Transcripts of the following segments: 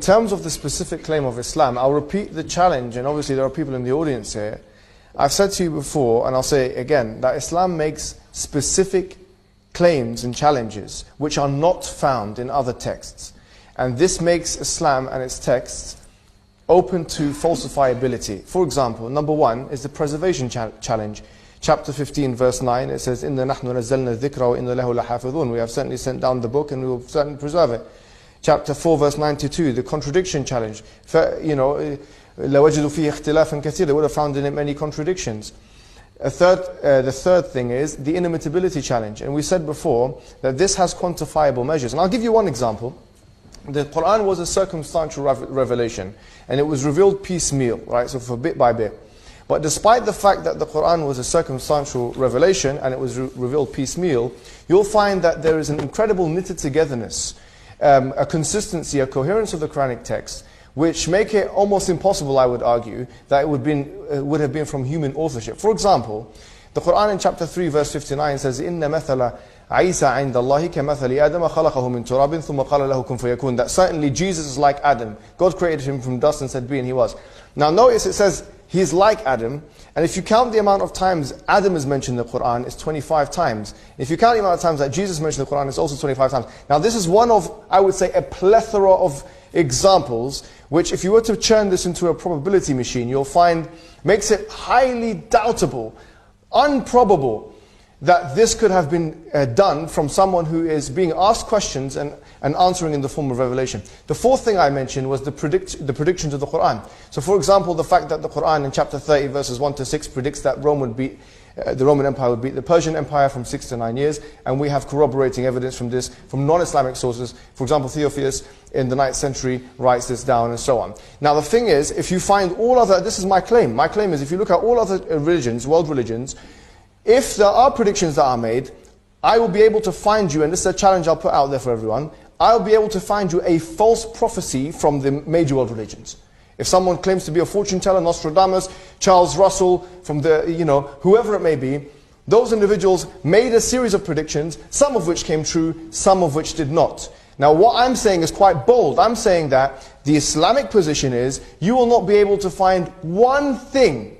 terms of the specific claim of Islam, I'll repeat the challenge, and obviously there are people in the audience here. I've said to you before, and I'll say it again, that Islam makes specific claims and challenges which are not found in other texts. And this makes Islam and its texts open to falsifiability. For example, number one is the preservation challenge. Chapter 15, verse 9, it says, إِنَّا نَحْنُ نَزَّلْنَا الذِّكْرَ وَإِنَّا لَهُ لَحَافِظُونَ. We have certainly sent down the book and we will certainly preserve it. Chapter 4, verse 92, the contradiction challenge. لَوَجِدُوا فِيهِ اخْتِلَافًا كَثِيرًا. They would have found in it many contradictions. The third thing is the inimitability challenge. And we said before that this has quantifiable measures. And I'll give you one example. The Quran was a circumstantial revelation, and it was revealed piecemeal, right? So for bit by bit. But despite the fact that the Quran was a circumstantial revelation and it was revealed piecemeal, you'll find that there is an incredible knitted togetherness, a consistency, a coherence of the Quranic text, which make it almost impossible, I would argue, that it would have been from human authorship. For example, the Quran in chapter 3, verse 59 says, إِنَّ مَثَلَ عِيسَى عِنْدَ اللَّهِ كَمَثَلِ آدَمَ خَلَقَهُ مِنْ تُرَابٍ ثُمَّ قَالَ لَهُ كُنْ فَيَكُونَ. That certainly Jesus is like Adam. God created him from dust and said, be, and he was. Now notice it says, he is like Adam, and if you count the amount of times Adam is mentioned in the Quran, it's 25 times. If you count the amount of times that Jesus mentioned in the Quran, it's also 25 times. Now this is one of, I would say, a plethora of examples, which if you were to churn this into a probability machine, you'll find makes it highly doubtable, improbable, that this could have been done from someone who is being asked questions and answering in the form of revelation. The fourth thing I mentioned was the predictions of the Quran. So for example, the fact that the Quran in chapter 30 verses 1 to 6 predicts that the Roman Empire would beat the Persian Empire from 6 to 9 years, and we have corroborating evidence from this from non-Islamic sources. For example, Theophilus in the 9th century writes this down, and so on. Now the thing is, if you find all other, this is my claim is if you look at all other religions, world religions, if there are predictions that are made, I will be able to find you, and this is a challenge I'll put out there for everyone, I'll be able to find you a false prophecy from the major world religions. If someone claims to be a fortune teller, Nostradamus, Charles Russell, from the, whoever it may be, those individuals made a series of predictions, some of which came true, some of which did not. Now what I'm saying is quite bold. I'm saying that the Islamic position is, you will not be able to find one thing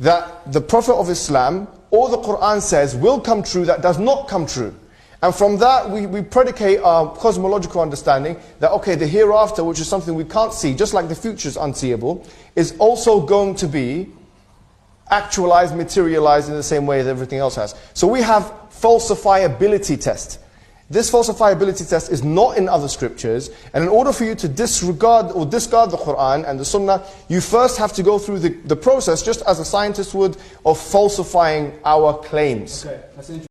that the Prophet of Islam or the Quran says will come true that does not come true. And from that we predicate our cosmological understanding that, okay, the hereafter, which is something we can't see, just like the future is unseeable, is also going to be actualized, materialized in the same way that everything else has. So we have falsifiability test. This falsifiability test is not in other scriptures, and in order for you to disregard or discard the Quran and the Sunnah, you first have to go through the process, just as a scientist would, of falsifying our claims. Okay,